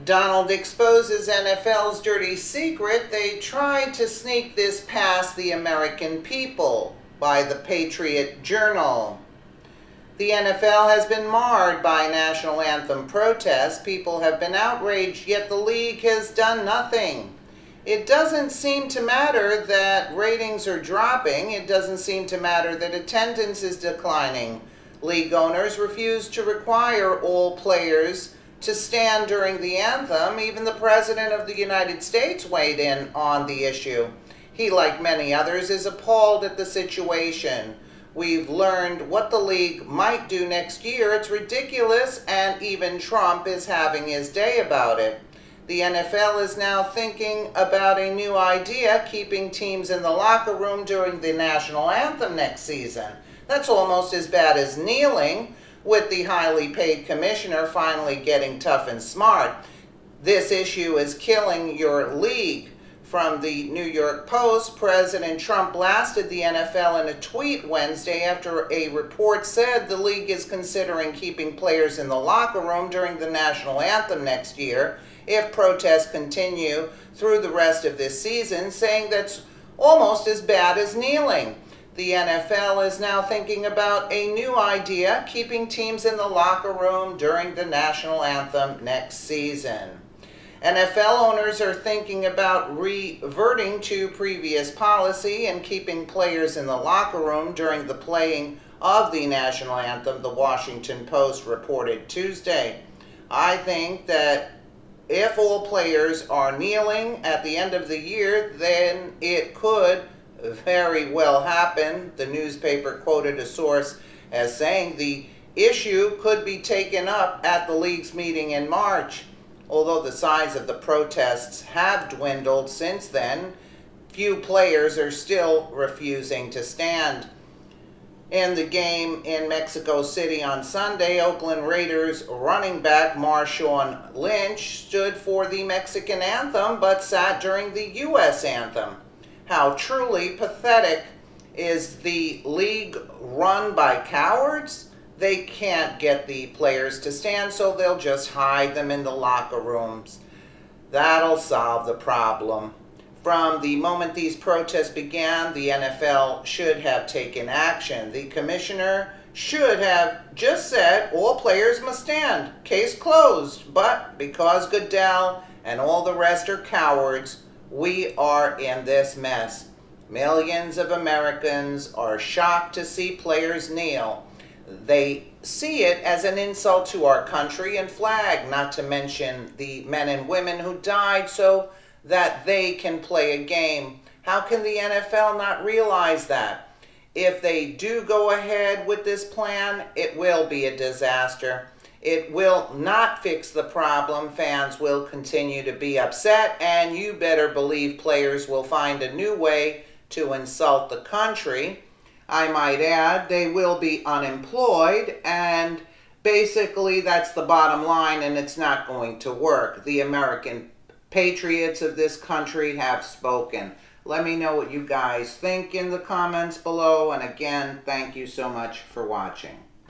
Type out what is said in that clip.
Donald exposes NFL's dirty secret. They tried to sneak this past the American people, by the Patriot Journal. The NFL has been marred by national anthem protests. People have been outraged, yet the league has done nothing. It doesn't seem to matter that ratings are dropping. It doesn't seem to matter that attendance is declining. League owners refuse to require all players to stand during the anthem. Even the President of the United States weighed in on the issue. He, like many others, is appalled at the situation. We've learned what the league might do next year. It's ridiculous, and even Trump is having his day about it. The NFL is now thinking about a new idea, keeping teams in the locker room during the national anthem next season. That's almost as bad as kneeling, with the highly paid commissioner finally getting tough and smart. This issue is killing your league. From the New York Post, President Trump blasted the NFL in a tweet Wednesday after a report said the league is considering keeping players in the locker room during the national anthem next year if protests continue through the rest of this season, saying that's almost as bad as kneeling. The NFL is now thinking about a new idea, keeping teams in the locker room during the national anthem next season. NFL owners are thinking about reverting to previous policy and keeping players in the locker room during the playing of the national anthem, the Washington Post reported Tuesday. I think that if all players are kneeling at the end of the year, then it could very well happen. The newspaper quoted a source as saying the issue could be taken up at the league's meeting in March. Although the size of the protests have dwindled since then, few players are still refusing to stand. In the game in Mexico City on Sunday, Oakland Raiders running back Marshawn Lynch stood for the Mexican anthem but sat during the U.S. anthem. How truly pathetic. Is the league run by cowards? They can't get the players to stand, so they'll just hide them in the locker rooms. That'll solve the problem. From the moment these protests began, the NFL should have taken action. The commissioner should have just said all players must stand. Case closed. But because Goodell and all the rest are cowards, we are in this mess. Millions of Americans are shocked to see players kneel. They see it as an insult to our country and flag, not to mention the men and women who died so that they can play a game. How can the NFL not realize that? If they do go ahead with this plan, it will be a disaster. It will not fix the problem. Fans will continue to be upset, and you better believe players will find a new way to insult the country. I might add, they will be unemployed, and basically that's the bottom line, and it's not going to work. The American patriots of this country have spoken. Let me know what you guys think in the comments below, and again, thank you so much for watching.